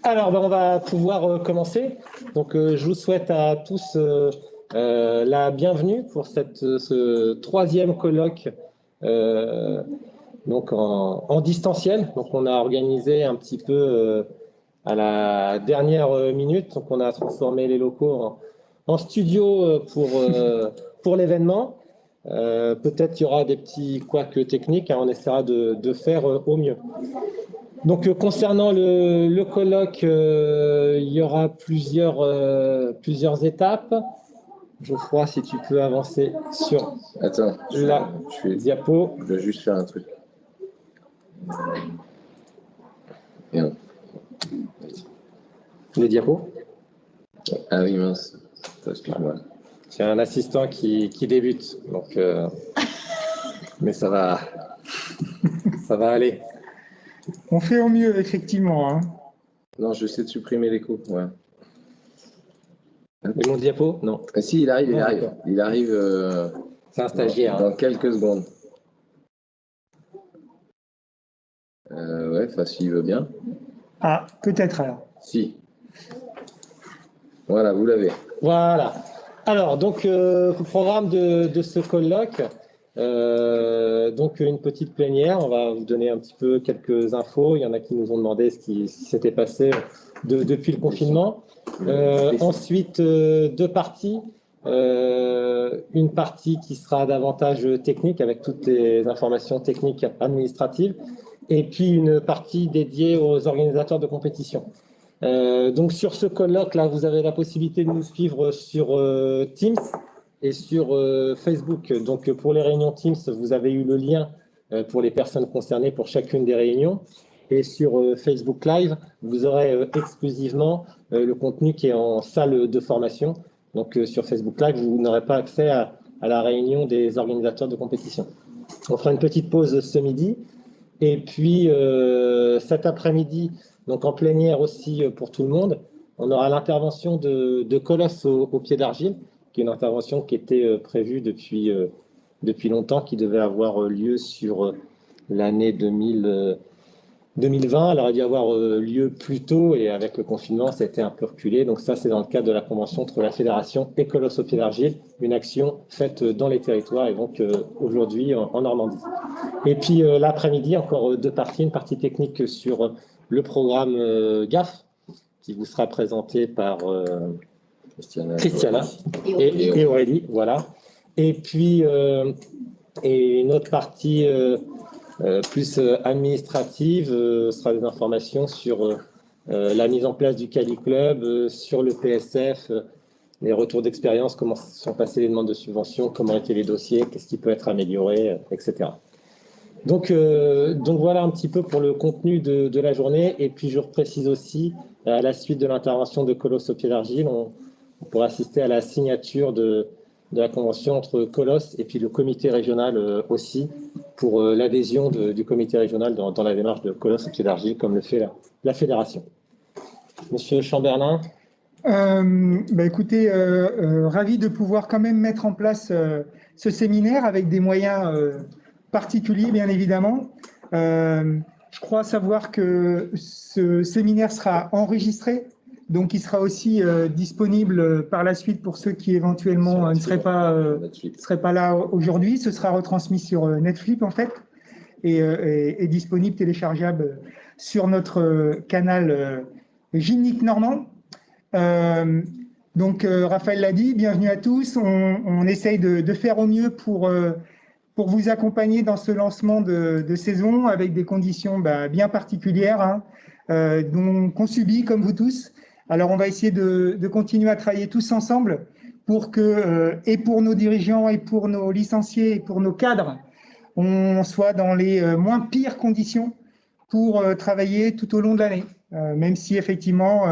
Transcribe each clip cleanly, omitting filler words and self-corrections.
Alors, on va pouvoir commencer. Donc, je vous souhaite à tous la bienvenue pour ce troisième colloque donc en distanciel. Donc, on a organisé un petit peu à la dernière minute. Donc, on a transformé les locaux en studio pour l'événement. Peut-être qu'il y aura des petits couacs techniques. On essaiera de faire au mieux. Donc, concernant le colloque, il y aura plusieurs étapes. Geoffroy, si tu peux avancer sur la diapo. Je vais juste faire un truc. Bien. Les diapos. Ah oui, mince. Excuse-moi. C'est un assistant qui débute, donc, mais ça va aller. On fait au mieux, effectivement. Hein. Non, je sais de supprimer l'écho. Ouais. Et mon diapo? Non. Ah, si, il arrive. Il arrive. C'est un stagiaire. Dans quelques secondes. Ouais, enfin, s'il veut bien. Ah, peut-être alors. Si. Voilà, vous l'avez. Voilà. Alors, donc, programme de ce colloque. Donc, une petite plénière. On va vous donner un petit peu quelques infos. Il y en a qui nous ont demandé ce qui s'était passé depuis le confinement. Ensuite, deux parties. Une partie qui sera davantage technique avec toutes les informations techniques administratives. Et puis, une partie dédiée aux organisateurs de compétition. Donc sur ce colloque-là, vous avez la possibilité de nous suivre sur Teams et sur Facebook. Donc pour les réunions Teams, vous avez eu le lien pour les personnes concernées pour chacune des réunions. Et sur Facebook Live, vous aurez exclusivement le contenu qui est en salle de formation. Donc sur Facebook Live, vous n'aurez pas accès à la réunion des organisateurs de compétition. On fera une petite pause ce midi. Et puis cet après-midi, donc en plénière aussi pour tout le monde, on aura l'intervention de Colosse au pied d'argile, qui est une intervention qui était prévue depuis longtemps, qui devait avoir lieu sur l'année 2020. Elle aurait dû avoir lieu plus tôt et avec le confinement, ça a été un peu reculé. Donc ça, c'est dans le cadre de la convention entre la fédération et Colosse au pied d'argile, une action faite dans les territoires et donc aujourd'hui en Normandie. Et puis l'après-midi, encore deux parties, une partie technique sur le programme GAF, qui vous sera présenté par Christiana et Aurélie. Voilà. Et puis une autre partie plus administrative sera des informations sur la mise en place du Cali Club, sur le PSF, les retours d'expérience, comment sont passées les demandes de subventions, comment étaient les dossiers, qu'est-ce qui peut être amélioré, etc. Donc voilà un petit peu pour le contenu de la journée. Et puis je précise aussi, à la suite de l'intervention de Colosse au pied d'argile, on pourra assister à la signature de la convention entre Colosse et puis le comité régional aussi, pour l'adhésion du comité régional dans la démarche de Colosse au pied d'argile, comme le fait la fédération. Monsieur Chamberlain. Écoutez, ravi de pouvoir quand même mettre en place ce séminaire avec des moyens particulier, bien évidemment. Je crois savoir que ce séminaire sera enregistré, donc il sera aussi disponible par la suite pour ceux qui éventuellement ne seraient pas là aujourd'hui. Ce sera retransmis sur Netflix en fait et disponible, téléchargeable sur notre canal Gymnique Normand. Donc Raphaël l'a dit, bienvenue à tous. On essaye de faire au mieux pour vous accompagner dans ce lancement de saison avec des conditions bien particulières qu'on subit comme vous tous. Alors on va essayer de continuer à travailler tous ensemble pour que, et pour nos dirigeants, et pour nos licenciés, et pour nos cadres, on soit dans les moins pires conditions pour travailler tout au long de l'année. Même si effectivement,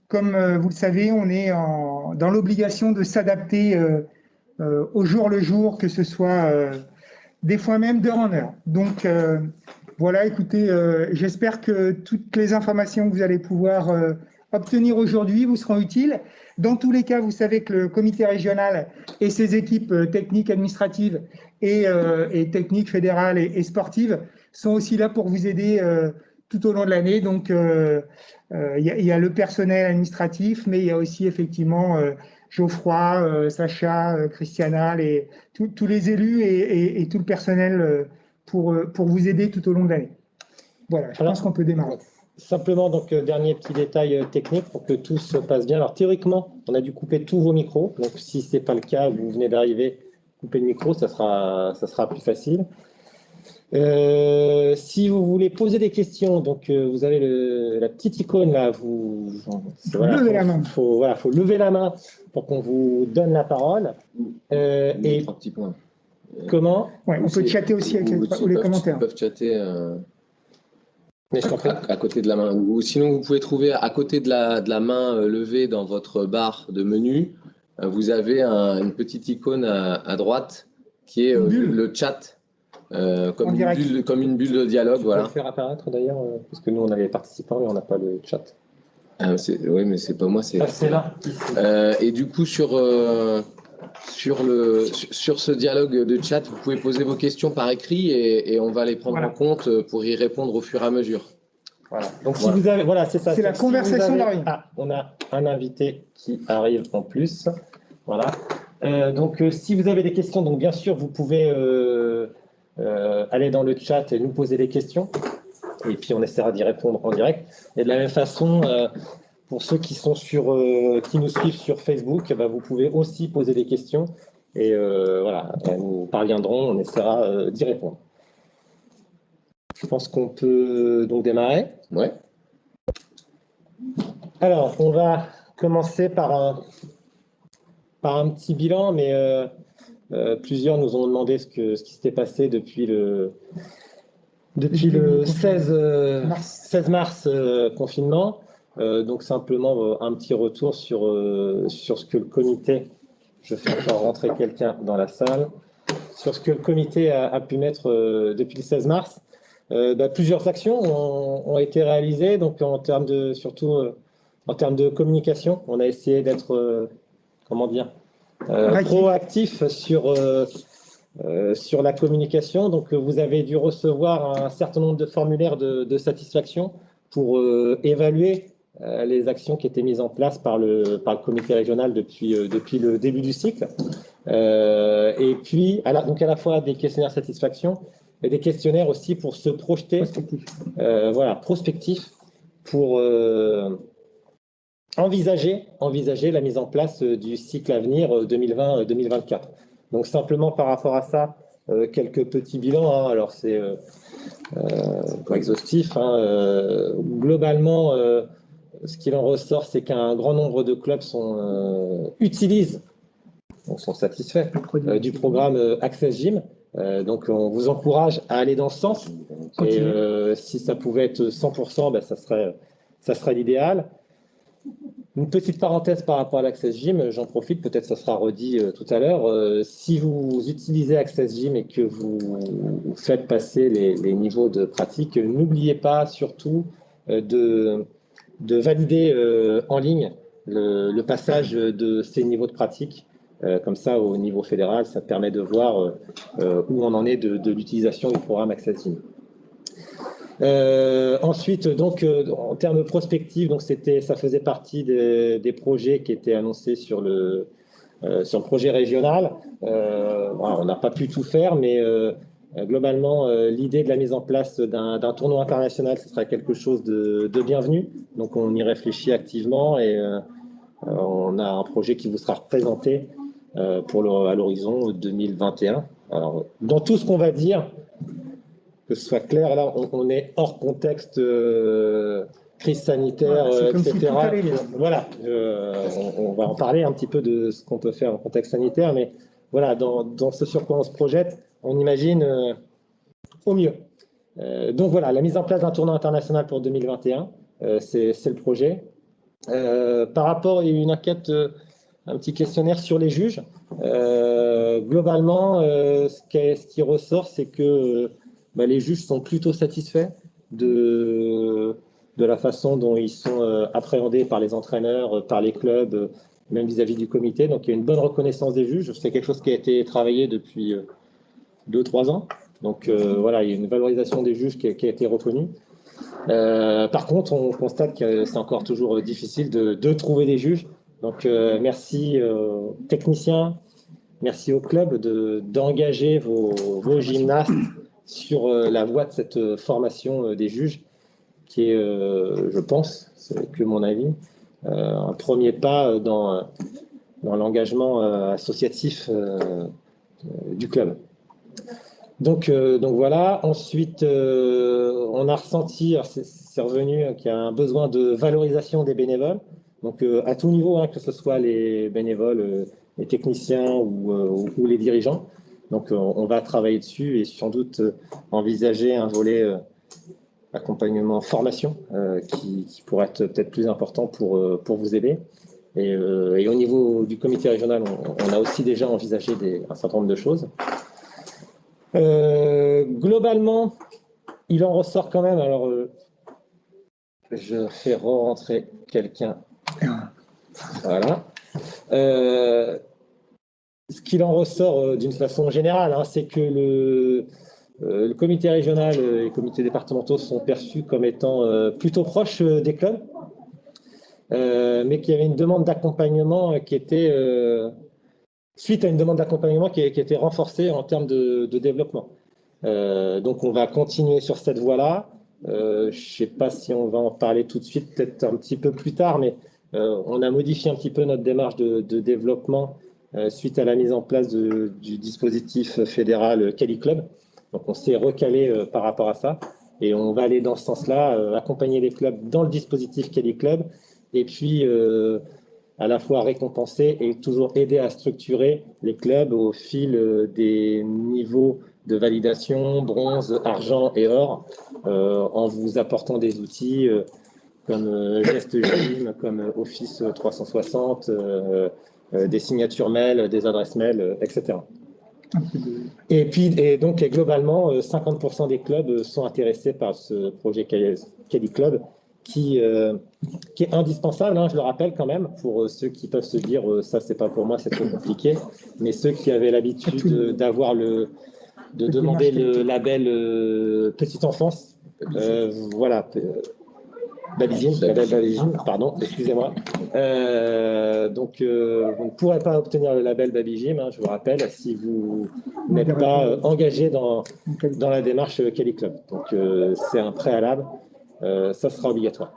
comme vous le savez, on est dans l'obligation de s'adapter au jour le jour, que ce soit des fois même d'heure en heure. Donc voilà, écoutez, j'espère que toutes les informations que vous allez pouvoir obtenir aujourd'hui vous seront utiles. Dans tous les cas, vous savez que le comité régional et ses équipes techniques, administratives et techniques fédérales et sportives sont aussi là pour vous aider tout au long de l'année. Donc, il y a le personnel administratif, mais il y a aussi effectivement Geoffroy, Sacha, Christiana, tous les élus et tout le personnel pour vous aider tout au long de l'année. Voilà, je pense qu'on peut démarrer. Simplement, donc, dernier petit détail technique pour que tout se passe bien. Alors, théoriquement, on a dû couper tous vos micros. Donc, si ce n'est pas le cas, vous venez d'arriver, couper le micro, ça sera plus facile. Si vous voulez poser des questions, donc vous avez la petite icône là, levez la main. Faut lever la main pour qu'on vous donne la parole. Et 3 petits points. Comment? Ouais, on peut chatter aussi avec les commentaires. Ils peuvent chatter Mais à côté de la main. Ou sinon, vous pouvez trouver à côté de la main levée dans votre barre de menu, vous avez une petite icône à droite qui est le chat. Comme une bulle de dialogue, voilà. On peut le faire apparaître d'ailleurs, parce que nous on avait participants mais on n'a pas le chat. Oui, mais c'est pas moi, c'est là. Et du coup, sur ce dialogue de chat, vous pouvez poser vos questions par écrit et on va les prendre en compte pour y répondre au fur et à mesure. Voilà. Donc si vous avez, c'est ça. C'est la conversation d'arrivée. On a un invité qui arrive en plus. Voilà. Donc si vous avez des questions, donc bien sûr vous pouvez aller dans le chat et nous poser des questions. Et puis on essaiera d'y répondre en direct. Et de la même façon, pour ceux qui sont qui nous suivent sur Facebook, vous pouvez aussi poser des questions. Et voilà, nous parviendrons, on essaiera d'y répondre. Je pense qu'on peut donc démarrer. Ouais. Alors, on va commencer par un petit bilan, mais plusieurs nous ont demandé ce qui s'était passé depuis le 16 mars confinement. Donc simplement un petit retour sur ce que le comité, je fais encore rentrer quelqu'un dans la salle, sur ce que le comité a pu mettre depuis le 16 mars. Plusieurs actions ont été réalisées, donc surtout en termes de communication. On a essayé d'être, proactif sur la communication. Donc, vous avez dû recevoir un certain nombre de formulaires de satisfaction pour évaluer les actions qui étaient mises en place par le comité régional depuis le début du cycle. Et puis, à la fois des questionnaires satisfaction et des questionnaires aussi pour se projeter, prospectif, pour envisager la mise en place du cycle à venir 2020-2024. Donc simplement par rapport à ça, quelques petits bilans. Alors c'est pas exhaustif. Globalement, ce qu'il en ressort, c'est qu'un grand nombre de clubs sont satisfaits du programme Access Gym. Donc on vous encourage à aller dans ce sens. Et si ça pouvait être 100%, ça serait l'idéal. Une petite parenthèse par rapport à l'Access Gym, j'en profite, peut-être ça sera redit tout à l'heure. Si vous utilisez Access Gym et que vous faites passer les niveaux de pratique, n'oubliez pas surtout de valider en ligne le passage de ces niveaux de pratique. Comme ça, au niveau fédéral, ça permet de voir où on en est de l'utilisation du programme Access Gym. Ensuite, donc, en termes prospectifs, donc ça faisait partie des projets qui étaient annoncés sur le projet régional. On n'a pas pu tout faire, mais globalement, l'idée de la mise en place d'un tournoi international, ce serait quelque chose de bienvenu. Donc, on y réfléchit activement et on a un projet qui vous sera représenté à l'horizon 2021. Alors, dans tout ce qu'on va dire, que ce soit clair, là, on est hors contexte crise sanitaire, etc. Voilà, on va en parler un petit peu de ce qu'on peut faire en contexte sanitaire, mais voilà, dans ce sur quoi on se projette, on imagine au mieux. Donc voilà, la mise en place d'un tournoi international pour 2021, c'est le projet. Par rapport, il y a eu une enquête, un petit questionnaire sur les juges. Globalement, ce qui ressort, c'est que les juges sont plutôt satisfaits de la façon dont ils sont appréhendés par les entraîneurs, par les clubs, même vis-à-vis du comité. Donc, il y a une bonne reconnaissance des juges. C'est quelque chose qui a été travaillé depuis 2-3 ans. Donc, voilà, il y a une valorisation des juges qui a été reconnue. Par contre, on constate que c'est encore toujours difficile de trouver des juges. Donc, merci aux techniciens, merci au club d'engager vos gymnastes sur la voie de cette formation des juges, qui est, je pense, c'est que mon avis, un premier pas dans l'engagement associatif du club. Donc voilà. Ensuite, on a ressenti, c'est revenu, qu'il y a un besoin de valorisation des bénévoles. Donc à tout niveau, hein, que ce soit les bénévoles, les techniciens ou les dirigeants. Donc on va travailler dessus et sans doute envisager un volet accompagnement formation qui pourrait être peut-être plus important pour vous aider. Et au niveau du comité régional, on a aussi déjà envisagé un certain nombre de choses. Globalement, il en ressort quand même. Alors, je fais rentrer quelqu'un. Voilà. Ce qu'il en ressort d'une façon générale, hein, c'est que le comité régional et les comités départementaux sont perçus comme étant plutôt proches des clubs, mais qu'il y avait une demande d'accompagnement qui était, suite à une demande d'accompagnement qui était renforcée en termes de développement. Donc, on va continuer sur cette voie-là. Je ne sais pas si on va en parler tout de suite, peut-être un petit peu plus tard, mais on a modifié un petit peu notre démarche de développement suite à la mise en place du dispositif fédéral Cali Club. Donc, on s'est recalé par rapport à ça et on va aller dans ce sens-là, accompagner les clubs dans le dispositif Cali Club et puis à la fois récompenser et toujours aider à structurer les clubs au fil des niveaux de validation, bronze, argent et or, en vous apportant des outils comme Geste Gym, comme Office 360, des signatures mail, des adresses mail, etc. Et donc, globalement, 50% des clubs sont intéressés par ce projet Cali Club, qui est indispensable, hein, je le rappelle quand même, pour ceux qui peuvent se dire ça, c'est pas pour moi, c'est trop compliqué, mais ceux qui avaient l'habitude de demander le label petite enfance, voilà. Babygym, label Babygym, pardon, excusez-moi. Donc, vous ne pourrez pas obtenir le label Babygym, hein, je vous rappelle, si vous n'êtes pas engagé dans la démarche Cali Club. Donc, c'est un préalable, ça sera obligatoire.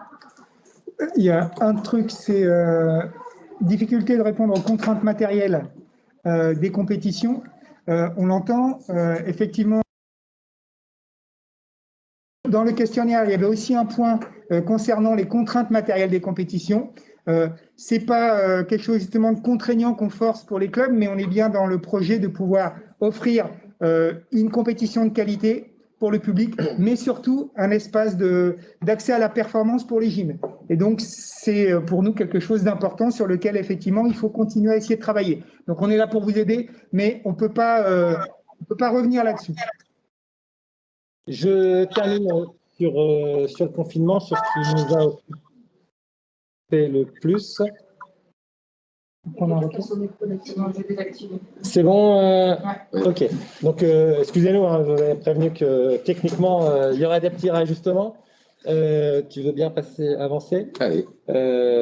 Il y a un truc, c'est difficulté de répondre aux contraintes matérielles des compétitions. On l'entend, effectivement. Dans le questionnaire, il y avait aussi un point concernant les contraintes matérielles des compétitions. C'est pas quelque chose justement de contraignant qu'on force pour les clubs, mais on est bien dans le projet de pouvoir offrir une compétition de qualité pour le public, mais surtout un espace d'accès à la performance pour les gyms. Et donc, c'est pour nous quelque chose d'important sur lequel, effectivement, il faut continuer à essayer de travailler. Donc, on est là pour vous aider, mais on peut pas revenir là-dessus. Je termine sur le confinement, sur ce qui nous a fait le plus. C'est bon Ok. Donc, excusez-nous, hein, je vous avais prévenu que techniquement, il y aurait des petits réajustements. Tu veux bien avancer? Allez.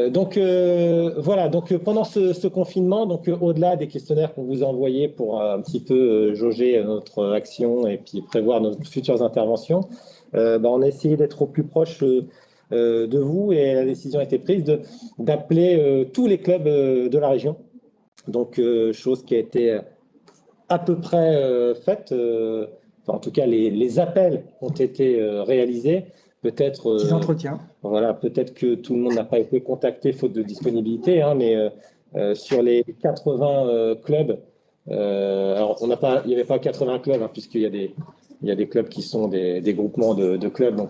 Donc, voilà. Donc, pendant ce confinement, donc au-delà des questionnaires qu'on vous a envoyés pour un petit peu jauger notre action et puis prévoir nos futures interventions, on a essayé d'être au plus proche de vous et la décision a été prise d'appeler tous les clubs de la région. Donc, chose qui a été à peu près faite. En tout cas, les appels ont été réalisés. Peut-être entretiens. Voilà, peut-être que tout le monde n'a pas été contacté faute de disponibilité, hein, mais sur les 80 clubs, alors il n'y avait pas 80 clubs, hein, puisqu'il y a des clubs qui sont des groupements de clubs, donc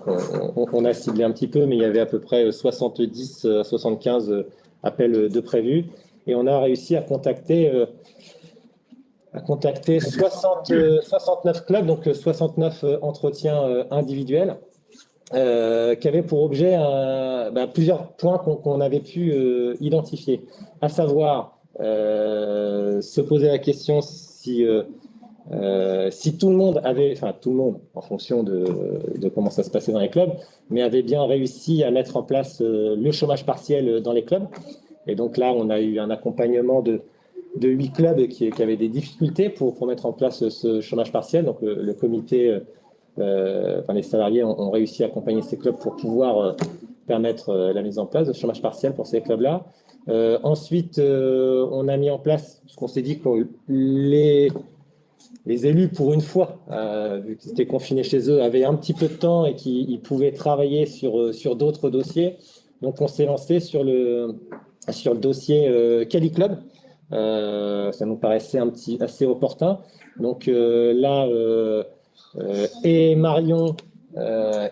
on a ciblé un petit peu, mais il y avait à peu près 70 à 75 appels de prévus, et on a réussi à contacter 69 clubs, donc 69 entretiens individuels, qui avaient pour objet plusieurs points qu'on avait pu identifier, à savoir se poser la question si si tout le monde avait, enfin tout le monde en fonction de comment ça se passait dans les clubs, mais avait bien réussi à mettre en place le chômage partiel dans les clubs. Et donc là, on a eu un accompagnement de 8 clubs qui avaient des difficultés pour mettre en place ce chômage partiel. Donc le comité, enfin les salariés ont réussi à accompagner ces clubs pour pouvoir permettre la mise en place de chômage partiel pour ces clubs-là. Ensuite, on a mis en place, parce qu'on s'est dit que les élus, pour une fois, vu qu'ils étaient confinés chez eux, avaient un petit peu de temps et qu'ils pouvaient travailler sur d'autres dossiers. Donc, on s'est lancé sur le dossier Cali Club. Ça nous paraissait assez opportun. Donc là, et Marion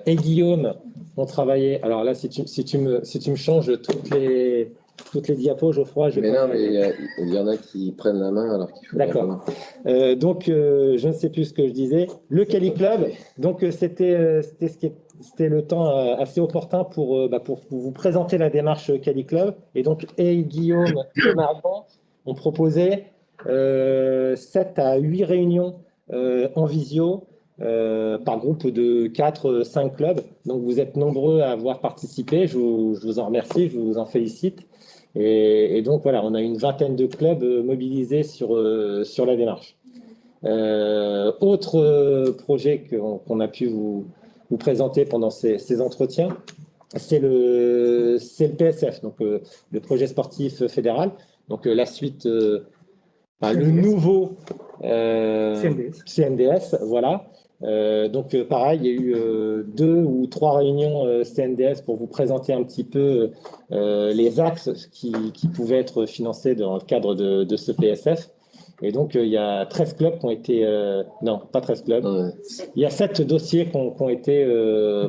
et Guillaume ont travaillé. Alors là, si tu me changes toutes les diapos, Geoffroy. Mais non, mais il y en a qui prennent la main alors qu'il faut. D'accord. Donc, je ne sais plus ce que je disais. Le Cali Club, donc c'était le temps assez opportun pour vous présenter la démarche Cali Club. Et donc, et Guillaume et Marion ont proposé 7 à 8 réunions en visio par groupe de 4-5 clubs. Donc, vous êtes nombreux à avoir participé. Je vous en remercie, je vous en félicite. Et donc, voilà, on a une vingtaine de clubs mobilisés sur la démarche. Autre projet qu'on a pu vous présenter pendant ces entretiens, c'est le PSF, donc le projet sportif fédéral. Donc, la suite, le nouveau CNDS, voilà. Donc pareil, il y a eu 2 ou 3 réunions CNDS pour vous présenter un petit peu les axes qui pouvaient être financés dans le cadre de ce PSF. Et donc il y a 13 clubs qui ont été... non, pas 13 clubs. Ouais. Il y a 7 dossiers qui ont été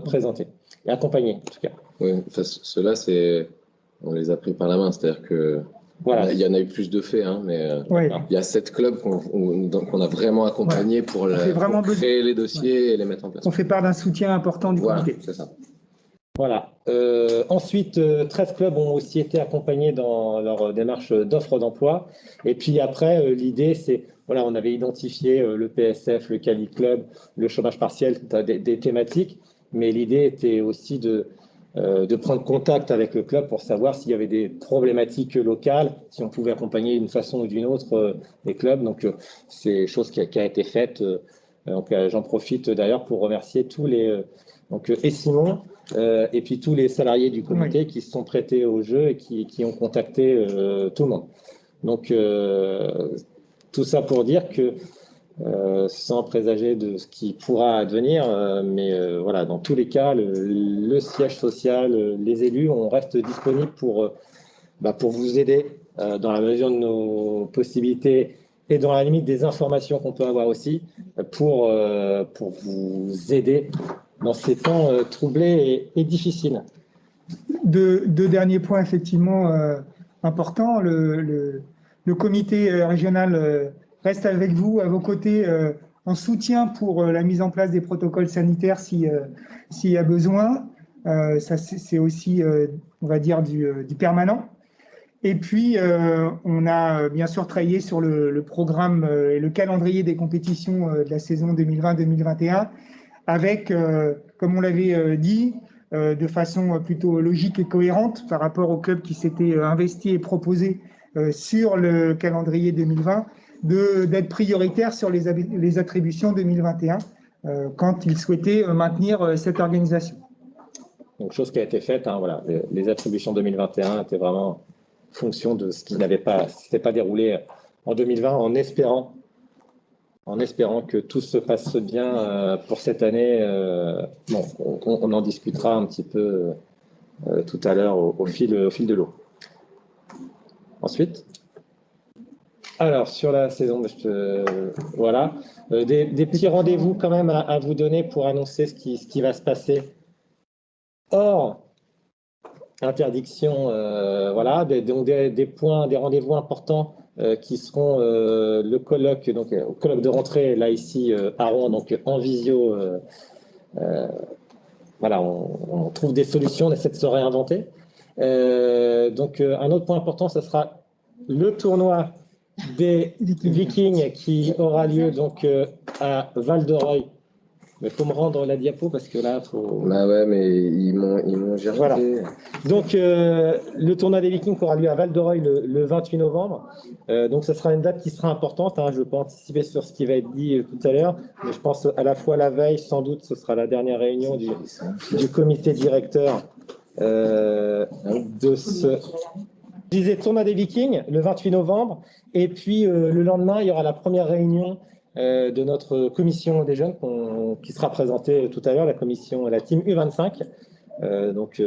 présentés et accompagnés, en tout cas. Oui, enfin, ceux-là, on les a pris par la main, c'est-à-dire que... Voilà. Il y en a eu plus de faits, hein, mais il y a 7 clubs qu'on a vraiment accompagnés pour créer les dossiers et les mettre en place. On fait part d'un soutien important du comité. C'est ça. Voilà. Ensuite, 13 clubs ont aussi été accompagnés dans leur démarche d'offre d'emploi. Et puis après, l'idée, c'est, voilà, on avait identifié le PSF, le Cali Club, le chômage partiel, des thématiques, mais l'idée était aussi de prendre contact avec le club pour savoir s'il y avait des problématiques locales, si on pouvait accompagner d'une façon ou d'une autre les clubs. Donc, c'est chose qui a été faite. Donc, j'en profite d'ailleurs pour remercier tous les... et Simon, et puis tous les salariés du comité qui se sont prêtés au jeu et qui ont contacté tout le monde. Donc, tout ça pour dire que sans présager de ce qui pourra advenir, mais voilà, dans tous les cas, le siège social, les élus, on reste disponible pour vous aider dans la mesure de nos possibilités et dans la limite des informations qu'on peut avoir aussi pour vous aider dans ces temps troublés et difficiles. Deux derniers points effectivement importants. Le comité régional reste avec vous, à vos côtés, en soutien pour la mise en place des protocoles sanitaires s'il y a besoin. Ça, c'est aussi, on va dire, du permanent. Et puis, on a bien sûr travaillé sur le programme et le calendrier des compétitions de la saison 2020-2021 avec, comme on l'avait dit, de façon plutôt logique et cohérente par rapport aux clubs qui s'étaient investis et proposés sur le calendrier 2020, d'être prioritaire sur les attributions 2021 quand ils souhaitaient maintenir cette organisation. Donc, chose qui a été faite, hein, voilà, les attributions 2021 étaient vraiment fonction de ce qui s'était pas déroulé en 2020, en espérant que tout se passe bien pour cette année. Bon, on en discutera un petit peu tout à l'heure au fil de l'eau. Ensuite, alors sur la saison, voilà, des petits rendez-vous quand même à vous donner pour annoncer ce qui va se passer hors interdiction, voilà, des points, des rendez-vous importants qui seront le colloque, donc au colloque de rentrée, là ici à Rouen, donc en visio. Voilà, on trouve des solutions, on essaie de se réinventer. Donc un autre point important, ce sera le tournoi des Vikings qui aura lieu donc à Val-de-Reuil. Mais il faut me rendre la diapo parce que là, il faut... Bah ouais, mais ils m'ont géré. Voilà. Donc, le tournoi des Vikings aura lieu à Val-de-Reuil le 28 novembre. Donc, ce sera une date qui sera importante. Hein. Je ne vais pas anticiper sur ce qui va être dit tout à l'heure, mais je pense à la fois la veille, sans doute, ce sera la dernière réunion du comité directeur de ce... Je disais tournoi des Vikings le 28 novembre. Et puis, le lendemain, il y aura la première réunion de notre commission des jeunes qui sera présentée tout à l'heure, la team U25. Donc,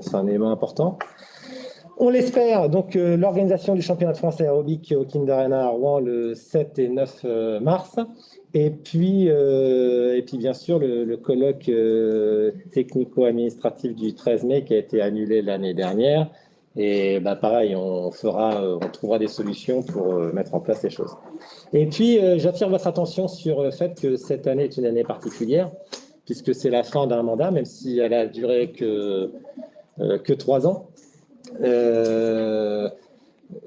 c'est un élément important. On l'espère, donc l'organisation du championnat de France aérobique au Kinder Arena à Rouen le 7 et 9 mars. Et puis bien sûr, le colloque technico-administratif du 13 mai qui a été annulé l'année dernière. Et bah, pareil, on trouvera des solutions pour mettre en place les choses. Et puis, j'attire votre attention sur le fait que cette année est une année particulière, puisque c'est la fin d'un mandat, même si elle a duré que 3 ans.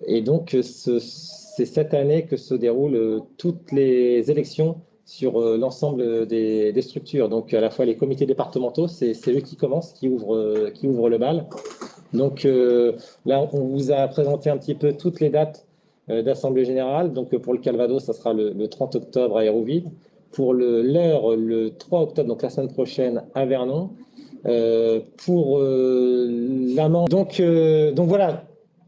Et donc, c'est cette année que se déroulent toutes les élections sur l'ensemble des structures. Donc, à la fois les comités départementaux, c'est eux qui commencent, qui ouvrent le bal. Donc, là, on vous a présenté un petit peu toutes les dates d'Assemblée Générale. Donc, pour le Calvados, ça sera le 30 octobre à Hérouville. Pour l'Eure, le 3 octobre, donc la semaine prochaine, à Vernon. Pour la Manche. Donc voilà,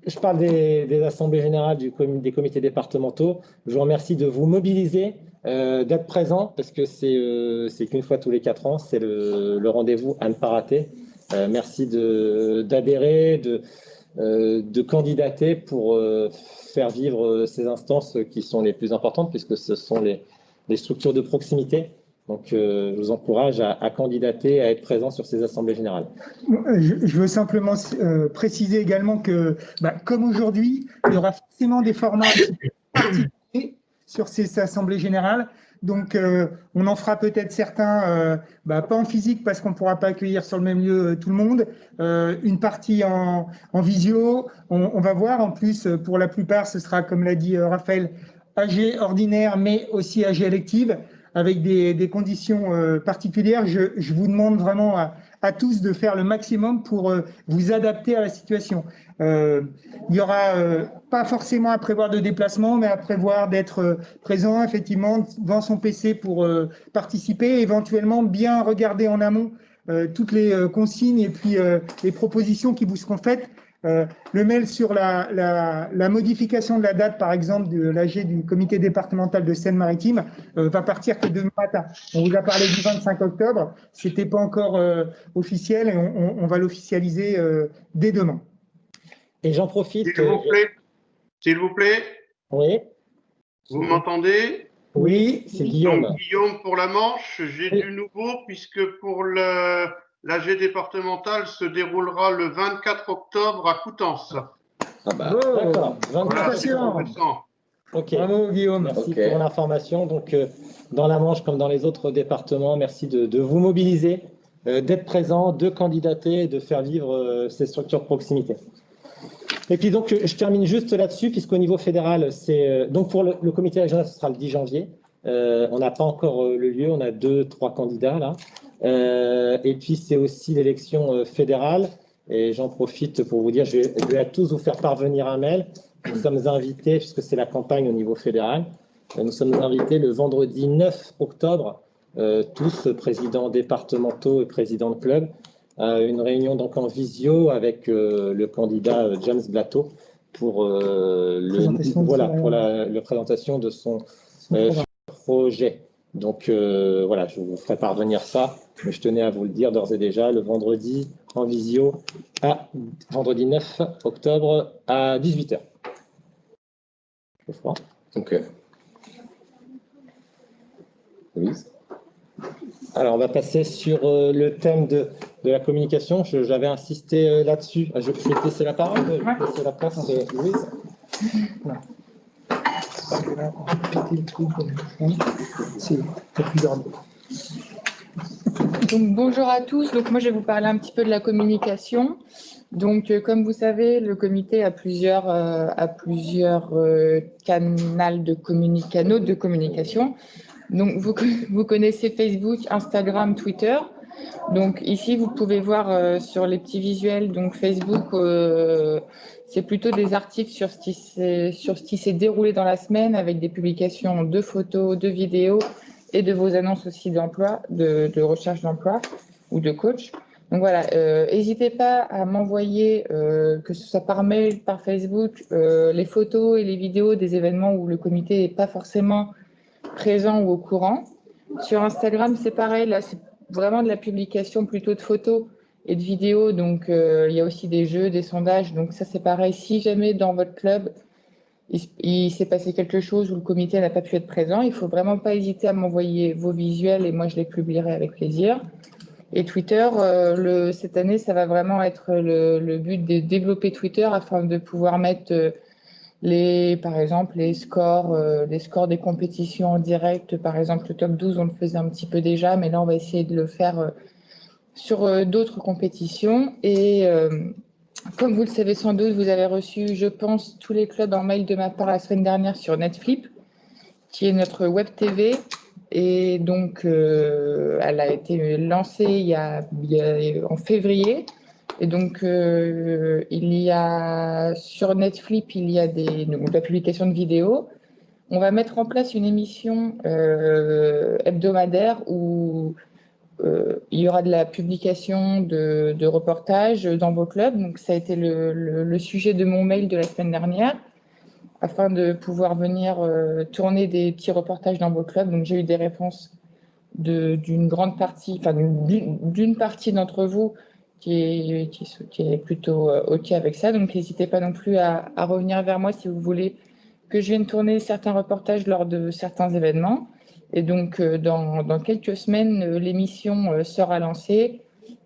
je parle des assemblées générales des comités départementaux. Je vous remercie de vous mobiliser, d'être présent, parce que c'est qu'une fois tous les 4 ans, c'est le rendez-vous à ne pas rater. Merci d'adhérer, de candidater pour faire vivre ces instances qui sont les plus importantes, puisque ce sont les structures de proximité. Donc, je vous encourage à candidater, à être présent sur ces assemblées générales. Je veux simplement préciser également que, comme aujourd'hui, il y aura forcément des formats particuliers sur ces assemblées générales. Donc, on en fera peut-être certains, pas en physique parce qu'on ne pourra pas accueillir sur le même lieu tout le monde. Une partie en visio, on va voir. En plus, pour la plupart, ce sera, comme l'a dit Raphaël, AG ordinaire, mais aussi AG élective, avec des conditions particulières. Je vous demande vraiment à tous de faire le maximum pour vous adapter à la situation. Il n'y aura pas forcément à prévoir de déplacement, mais à prévoir d'être présent effectivement devant son PC pour participer, éventuellement bien regarder en amont toutes les consignes et puis les propositions qui vous seront faites. Le mail sur la modification de la date, par exemple, de l'AG du comité départemental de Seine-Maritime va partir que demain matin. On vous a parlé du 25 octobre, ce n'était pas encore officiel et on va l'officialiser dès demain. Et j'en profite. S'il vous plaît. Oui. Vous m'entendez? Oui, c'est Guillaume. Donc, Guillaume pour la Manche, j'ai du nouveau puisque pour l'AG départemental se déroulera le 24 octobre à Coutances. Ah bah, d'accord. Voilà, ok. Bravo Guillaume. Merci pour l'information. Donc, dans la Manche comme dans les autres départements, merci de vous mobiliser, d'être présent, de candidater et de faire vivre ces structures de proximité. Et puis donc, je termine juste là-dessus, puisqu'au niveau fédéral, donc pour le comité régional, ce sera le 10 janvier. On n'a pas encore le lieu, on a 2-3 candidats là. Et puis, c'est aussi l'élection fédérale. Et j'en profite pour vous dire, je vais à tous vous faire parvenir un mail. Nous sommes invités, puisque c'est la campagne au niveau fédéral, nous sommes invités le vendredi 9 octobre, tous présidents départementaux et présidents de clubs, à une réunion donc en visio avec le candidat James Blateau pour la présentation de son projet. Donc voilà, je vous ferai parvenir ça, mais je tenais à vous le dire d'ores et déjà, le vendredi en visio, vendredi 9 octobre à 18h. Ok. Oui. Alors, on va passer sur le thème de la communication. J'avais insisté là-dessus. Je vais te laisser la parole. Je vais laisser la place, Louise. Donc, bonjour à tous. Donc, moi, je vais vous parler un petit peu de la communication. Donc, comme vous savez, le comité a plusieurs canaux de communication. Donc, vous connaissez Facebook, Instagram, Twitter. Donc, ici, vous pouvez voir sur les petits visuels. Donc, Facebook, c'est plutôt des articles sur ce qui s'est déroulé dans la semaine avec des publications de photos, de vidéos et de vos annonces aussi d'emploi, de recherche d'emploi ou de coach. Donc voilà, n'hésitez pas à m'envoyer, que ce soit par mail, par Facebook, les photos et les vidéos des événements où le comité n'est pas forcément présent ou au courant. Sur Instagram, c'est pareil, là, c'est vraiment de la publication plutôt de photos et de vidéos. Donc, il y a aussi des jeux, des sondages. Donc, ça, c'est pareil. Si jamais dans votre club, il s'est passé quelque chose où le comité n'a pas pu être présent, il ne faut vraiment pas hésiter à m'envoyer vos visuels et moi, je les publierai avec plaisir. Et Twitter, cette année, ça va vraiment être le but de développer Twitter afin de pouvoir mettre par exemple, les scores des compétitions en direct. Par exemple, le top 12, on le faisait un petit peu déjà, mais là, on va essayer de le faire sur d'autres compétitions. Et comme vous le savez sans doute, vous avez reçu, je pense, tous les clubs en mail de ma part la semaine dernière sur Netflip, qui est notre web TV. Et donc, elle a été lancée en février. Et donc, il y a sur Netflix, il y a donc, la publication de vidéos. On va mettre en place une émission hebdomadaire où il y aura de la publication de reportages dans vos clubs. Donc, ça a été le sujet de mon mail de la semaine dernière, afin de pouvoir venir tourner des petits reportages dans vos clubs. Donc, j'ai eu des réponses d'une grande partie, enfin d'une partie d'entre vous qui est plutôt OK avec ça. Donc, n'hésitez pas non plus à revenir vers moi si vous voulez que je vienne tourner certains reportages lors de certains événements. Et donc, dans quelques semaines, l'émission sera lancée.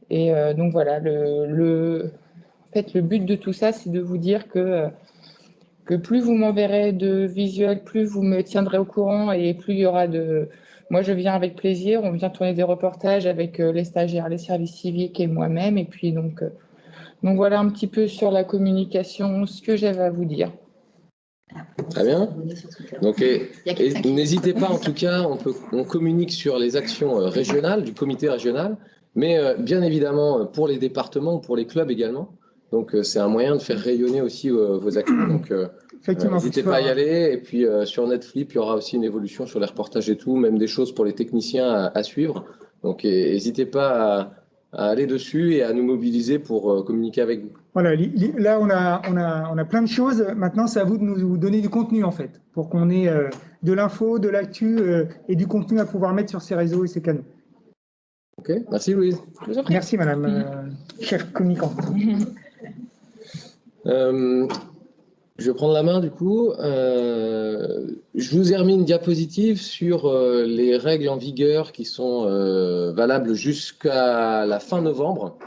Et donc, voilà, en fait, le but de tout ça, c'est de vous dire que plus vous m'enverrez de visuels, plus vous me tiendrez au courant et plus il y aura de... Moi, je viens avec plaisir. On vient tourner des reportages avec les stagiaires, les services civiques et moi-même. Et puis, donc voilà un petit peu sur la communication, ce que j'avais à vous dire. Très bien. Donc, n'hésitez pas, en tout cas, on communique sur les actions régionales du comité régional, mais bien évidemment pour les départements ou pour les clubs également. Donc, c'est un moyen de faire rayonner aussi vos actions. Donc, n'hésitez pas à y aller. Et puis, sur Netflix, il y aura aussi une évolution sur les reportages et tout, même des choses pour les techniciens à suivre. Donc, n'hésitez pas à aller dessus et à nous mobiliser pour communiquer avec vous. Voilà, là, on a plein de choses. Maintenant, c'est à vous de nous donner du contenu, en fait, pour qu'on ait de l'info, de l'actu et du contenu à pouvoir mettre sur ces réseaux et ces canaux. Ok, merci Louise. Merci, madame, chef communicante. Je vais prendre la main du coup. Je vous ai remis une diapositive sur les règles en vigueur qui sont valables jusqu'à la fin novembre,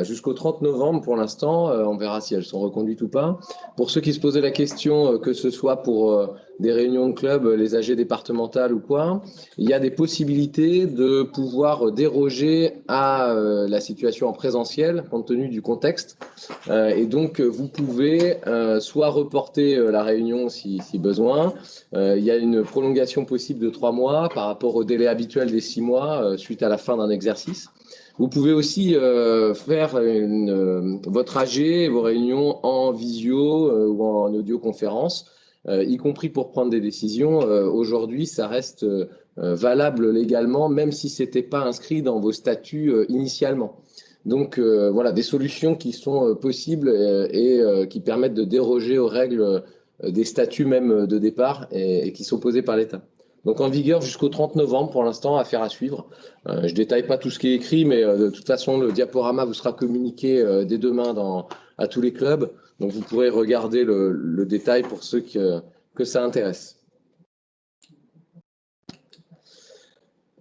jusqu'au 30 novembre pour l'instant. On verra si elles sont reconduites ou pas. Pour ceux qui se posaient la question, que ce soit pour des réunions de club, les AG départementales ou quoi, il y a des possibilités de pouvoir déroger à la situation en présentiel compte tenu du contexte. Et donc, vous pouvez soit reporter la réunion si besoin. Il y a une prolongation possible de 3 mois par rapport au délai habituel des 6 mois suite à la fin d'un exercice. Vous pouvez aussi faire votre AG et vos réunions en visio ou en audioconférence, y compris pour prendre des décisions. Aujourd'hui, ça reste valable légalement, même si ce n'était pas inscrit dans vos statuts initialement. Donc, voilà, des solutions qui sont possibles et qui permettent de déroger aux règles des statuts même de départ et qui sont posées par l'État. Donc, en vigueur jusqu'au 30 novembre, pour l'instant, affaire à suivre. Je ne détaille pas tout ce qui est écrit, mais de toute façon, le diaporama vous sera communiqué dès demain à tous les clubs. Donc, vous pourrez regarder le détail pour ceux que ça intéresse.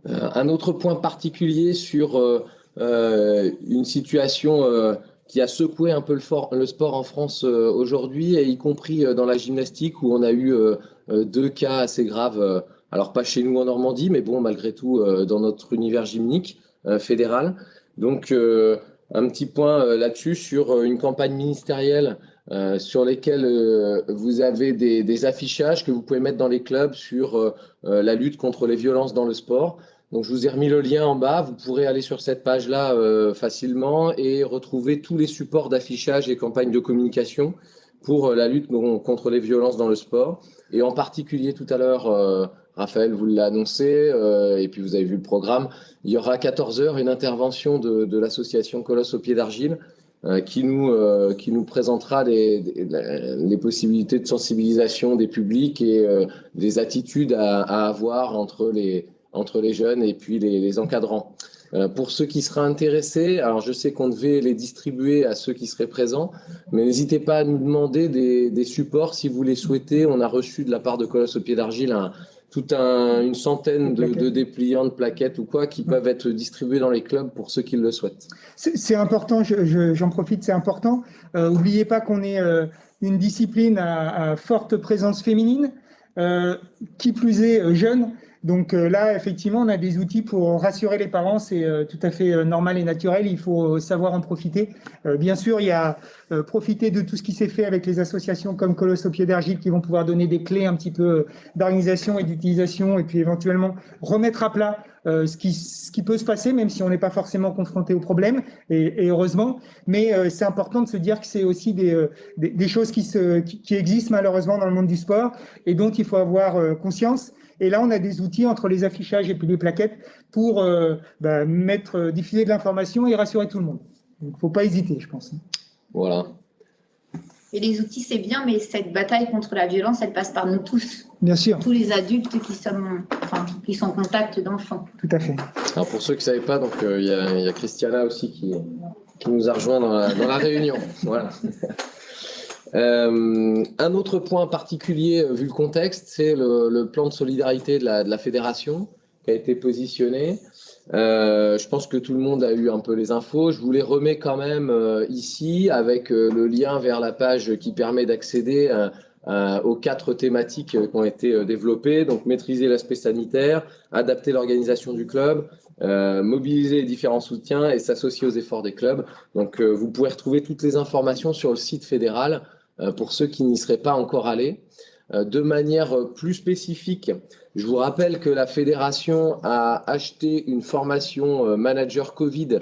Un autre point particulier sur une situation qui a secoué un peu le sport en France aujourd'hui, et y compris dans la gymnastique où on a eu 2 cas assez graves. Alors, pas chez nous en Normandie, mais bon, malgré tout, dans notre univers gymnique fédéral. Donc, un petit point là-dessus sur une campagne ministérielle sur lesquelles vous avez des affichages que vous pouvez mettre dans les clubs sur la lutte contre les violences dans le sport. Donc, je vous ai remis le lien en bas. Vous pourrez aller sur cette page-là facilement et retrouver tous les supports d'affichage et campagnes de communication pour la lutte contre les violences dans le sport. Et en particulier, tout à l'heure, Raphaël vous l'a annoncé, et puis vous avez vu le programme, il y aura à 14 h une intervention de l'association Colosse au pied d'argile qui nous présentera les possibilités de sensibilisation des publics et des attitudes à avoir entre les jeunes et puis les encadrants. Pour ceux qui seraient intéressés, alors je sais qu'on devait les distribuer à ceux qui seraient présents, mais n'hésitez pas à nous demander des supports si vous les souhaitez. On a reçu de la part de Colosse au pied d'argile une centaine de dépliants, de plaquettes ou quoi, qui peuvent être distribués dans les clubs pour ceux qui le souhaitent. C'est important, j'en profite, c'est important. N'oubliez pas qu'on est une discipline à forte présence féminine, qui plus est jeune. Donc là, effectivement, on a des outils pour rassurer les parents, c'est tout à fait normal et naturel, il faut savoir en profiter. Bien sûr, il y a profiter de tout ce qui s'est fait avec les associations comme Colosse au pied d'argile qui vont pouvoir donner des clés un petit peu d'organisation et d'utilisation et puis éventuellement remettre à plat ce qui peut se passer, même si on n'est pas forcément confronté au problème, et heureusement. Mais c'est important de se dire que c'est aussi des choses qui existent malheureusement dans le monde du sport et dont il faut avoir conscience. Et là, on a des outils entre les affichages et puis les plaquettes pour diffuser de l'information et rassurer tout le monde. Il ne faut pas hésiter, je pense. Voilà. Et les outils, c'est bien, mais cette bataille contre la violence, elle passe par nous tous. Bien sûr. Tous les adultes qui sont en contact d'enfants. Tout à fait. Alors pour ceux qui ne savaient pas, donc il y a Christiana aussi qui nous a rejoint dans la réunion. Voilà. Un autre point particulier, vu le contexte, c'est le plan de solidarité de la fédération qui a été positionné. Je pense que tout le monde a eu un peu les infos. Je vous les remets quand même ici avec le lien vers la page qui permet d'accéder aux 4 thématiques qui ont été développées. Donc, maîtriser l'aspect sanitaire, adapter l'organisation du club, mobiliser les différents soutiens et s'associer aux efforts des clubs. Donc, vous pouvez retrouver toutes les informations sur le site fédéral pour ceux qui n'y seraient pas encore allés. De manière plus spécifique, je vous rappelle que la fédération a acheté une formation manager Covid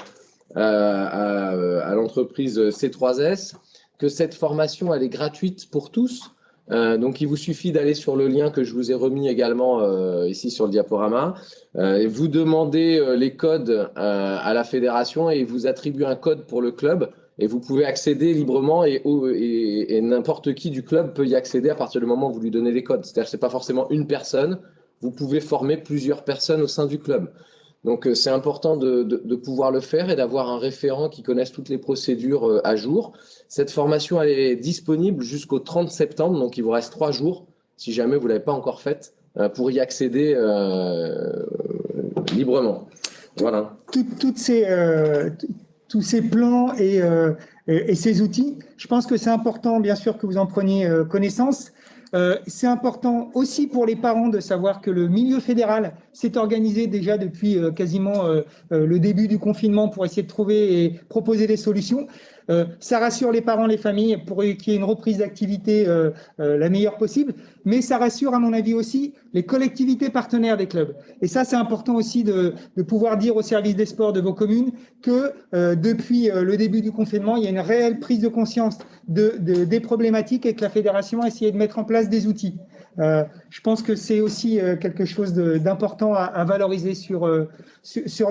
à l'entreprise C3S, que cette formation elle est gratuite pour tous. Donc, il vous suffit d'aller sur le lien que je vous ai remis également ici sur le diaporama. Vous demandez les codes à la fédération et vous attribuez un code pour le club. Et vous pouvez accéder librement et n'importe qui du club peut y accéder à partir du moment où vous lui donnez les codes. C'est-à-dire que ce n'est pas forcément une personne, vous pouvez former plusieurs personnes au sein du club. Donc c'est important de pouvoir le faire et d'avoir un référent qui connaisse toutes les procédures à jour. Cette formation elle est disponible jusqu'au 30 septembre, donc il vous reste 3 jours, si jamais vous ne l'avez pas encore faite, pour y accéder librement. Voilà. Tous ces plans et ces outils, je pense que c'est important, bien sûr, que vous en preniez connaissance. C'est important aussi pour les parents de savoir que le milieu fédéral s'est organisé déjà depuis quasiment le début du confinement pour essayer de trouver et proposer des solutions. Ça rassure les parents, les familles pour qu'il y ait une reprise d'activité la meilleure possible, mais ça rassure à mon avis aussi les collectivités partenaires des clubs. Et ça, c'est important aussi de pouvoir dire au service des sports de vos communes que depuis le début du confinement, il y a une réelle prise de conscience des problématiques et que la fédération a essayé de mettre en place des outils. Je pense que c'est aussi quelque chose d'important à valoriser sur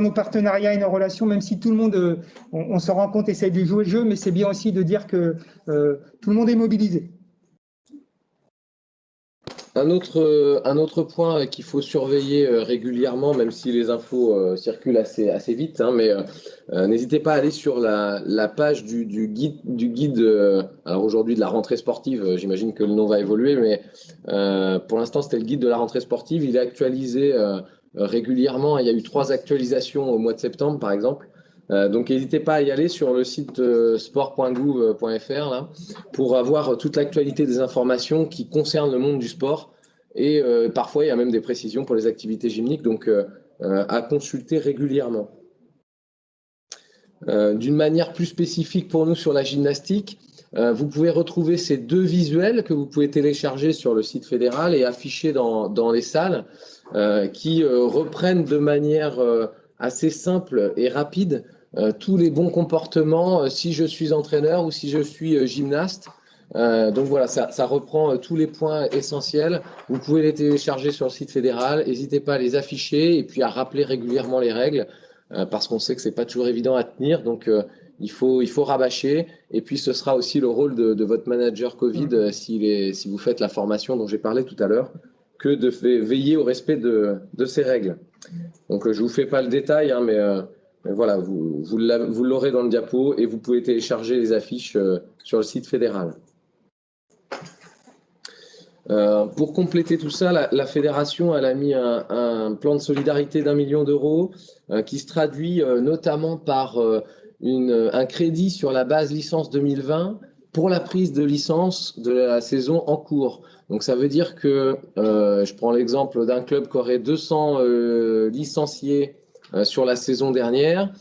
nos partenariats et nos relations, même si tout le monde, on s'en rend compte, essaie de jouer le jeu, mais c'est bien aussi de dire que tout le monde est mobilisé. Un autre point qu'il faut surveiller régulièrement, même si les infos circulent assez vite, hein, mais n'hésitez pas à aller sur la page du guide alors aujourd'hui de la rentrée sportive, j'imagine que le nom va évoluer, mais pour l'instant c'était le guide de la rentrée sportive, il est actualisé régulièrement, il y a eu 3 actualisations au mois de septembre par exemple. Donc n'hésitez pas à y aller sur le site sport.gouv.fr là, pour avoir toute l'actualité des informations qui concernent le monde du sport et parfois il y a même des précisions pour les activités gymniques, donc à consulter régulièrement. D'une manière plus spécifique pour nous sur la gymnastique, vous pouvez retrouver ces 2 visuels que vous pouvez télécharger sur le site fédéral et afficher dans les salles qui reprennent de manière assez simple et rapide tous les bons comportements si je suis entraîneur ou si je suis gymnaste. Donc voilà, ça reprend tous les points essentiels. Vous pouvez les télécharger sur le site fédéral. N'hésitez pas à les afficher et puis à rappeler régulièrement les règles parce qu'on sait que c'est pas toujours évident à tenir. Donc il faut rabâcher. Et puis ce sera aussi le rôle de votre manager Covid si vous faites la formation dont j'ai parlé tout à l'heure, que de veiller au respect de ces règles. Donc je vous fais pas le détail, hein, mais voilà, vous l'aurez dans le diapo et vous pouvez télécharger les affiches sur le site fédéral. Pour compléter tout ça, la fédération elle a mis un plan de solidarité d'1 million d'euros qui se traduit notamment par un crédit sur la base licence 2020 pour la prise de licence de la saison en cours. Donc ça veut dire que, je prends l'exemple d'un club qui aurait 200 licenciés sur la saison dernière,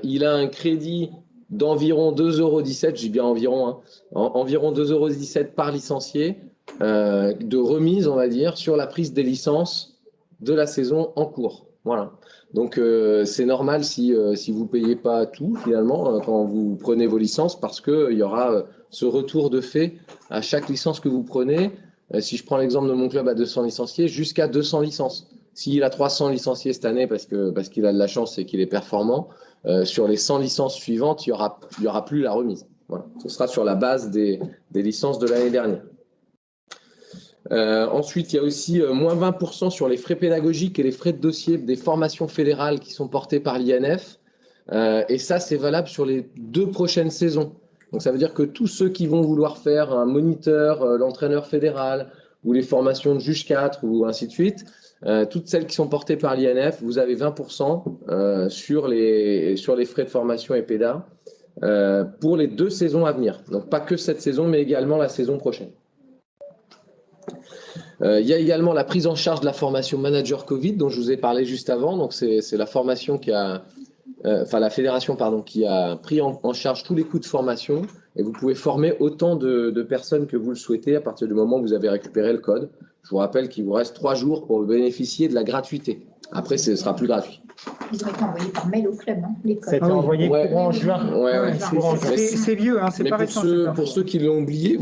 il a un crédit d'environ 2,17 €, je dis bien environ, hein, environ 2,17 € par licencié, de remise, on va dire, sur la prise des licences de la saison en cours. Voilà. Donc, c'est normal si vous ne payez pas tout, finalement, quand vous prenez vos licences, parce qu'il y aura ce retour de fait à chaque licence que vous prenez. Si je prends l'exemple de mon club à 200 licenciés, jusqu'à 200 licences. S'il a 300 licenciés cette année parce qu'il a de la chance et qu'il est performant, sur les 100 licences suivantes, il y aura plus la remise. Voilà. Ce sera sur la base des licences de l'année dernière. Ensuite, il y a aussi moins 20% sur les frais pédagogiques et les frais de dossier des formations fédérales qui sont portées par l'INF. Et ça, c'est valable sur les 2 prochaines saisons. Donc, ça veut dire que tous ceux qui vont vouloir faire un moniteur, l'entraîneur fédéral ou les formations de juge 4 ou ainsi de suite, toutes celles qui sont portées par l'INF, vous avez 20% sur les frais de formation et péda pour les 2 saisons à venir. Donc, pas que cette saison, mais également la saison prochaine. Il y a également la prise en charge de la formation manager Covid dont je vous ai parlé juste avant. Donc, c'est la formation la fédération qui a pris en charge tous les coûts de formation et vous pouvez former autant de personnes que vous le souhaitez à partir du moment où vous avez récupéré le code. Je vous rappelle qu'il vous reste 3 jours pour bénéficier de la gratuité. Après, ce sera plus gratuit. Ils ont été envoyés par mail au club, hein, les codes. Ça a été envoyé courant en juin. C'est vieux, hein, c'est pas récent. Pour ceux qui l'ont oublié,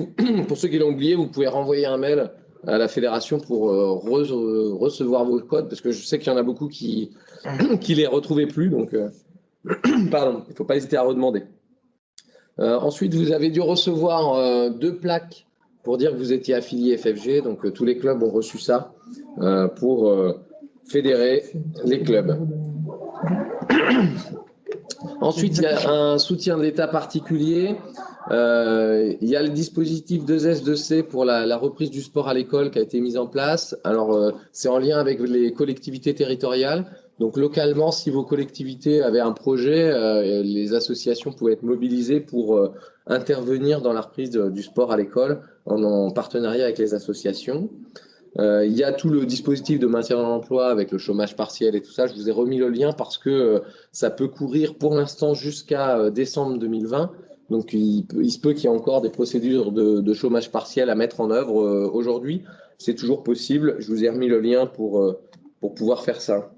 vous pouvez renvoyer un mail à la fédération pour recevoir vos codes, parce que je sais qu'il y en a beaucoup qui les retrouvaient plus, donc pardon, il ne faut pas hésiter à redemander. Ensuite, vous avez dû recevoir 2 plaques pour dire que vous étiez affilié FFG, donc tous les clubs ont reçu ça pour fédérer les clubs. Ensuite, il y a un soutien de l'État particulier. Il y a le dispositif 2S, 2C pour la reprise du sport à l'école qui a été mis en place. Alors, c'est en lien avec les collectivités territoriales. Donc, localement, si vos collectivités avaient un projet, les associations pouvaient être mobilisées pour intervenir dans la reprise du sport à l'école en partenariat avec les associations. Il y a tout le dispositif de maintien dans l'emploi avec le chômage partiel et tout ça. Je vous ai remis le lien parce que ça peut courir pour l'instant jusqu'à décembre 2020. Donc, il se peut qu'il y ait encore des procédures de chômage partiel à mettre en œuvre aujourd'hui. C'est toujours possible. Je vous ai remis le lien pour pouvoir faire ça.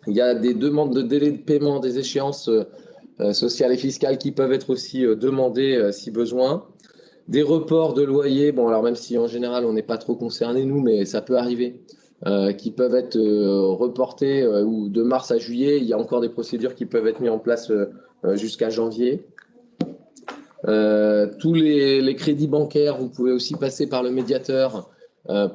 Il y a des demandes de délai de paiement des échéances sociales et fiscales qui peuvent être aussi demandées si besoin. Des reports de loyer, bon alors même si en général on n'est pas trop concerné nous, mais ça peut arriver, qui peuvent être reportés ou de mars à juillet, il y a encore des procédures qui peuvent être mises en place jusqu'à janvier. Tous les crédits bancaires, vous pouvez aussi passer par le médiateur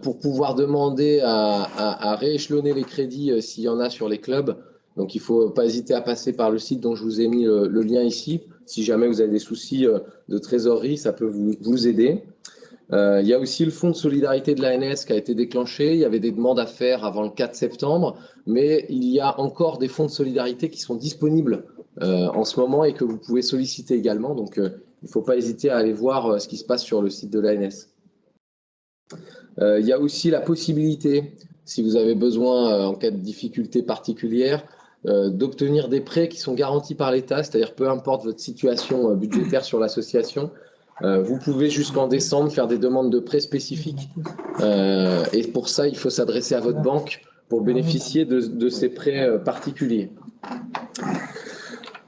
pour pouvoir demander à rééchelonner les crédits s'il y en a sur les clubs. Donc il ne faut pas hésiter à passer par le site dont je vous ai mis le lien ici. Si jamais vous avez des soucis de trésorerie, ça peut vous aider. Il y a aussi le fonds de solidarité de l'ANS qui a été déclenché. Il y avait des demandes à faire avant le 4 septembre, mais il y a encore des fonds de solidarité qui sont disponibles en ce moment et que vous pouvez solliciter également. Donc il ne faut pas hésiter à aller voir ce qui se passe sur le site de l'ANS. Il y a aussi la possibilité, si vous avez besoin en cas de difficulté particulière, d'obtenir des prêts qui sont garantis par l'État, c'est-à-dire peu importe votre situation budgétaire sur l'association, vous pouvez jusqu'en décembre faire des demandes de prêts spécifiques. Et pour ça, il faut s'adresser à votre banque pour bénéficier de ces prêts particuliers.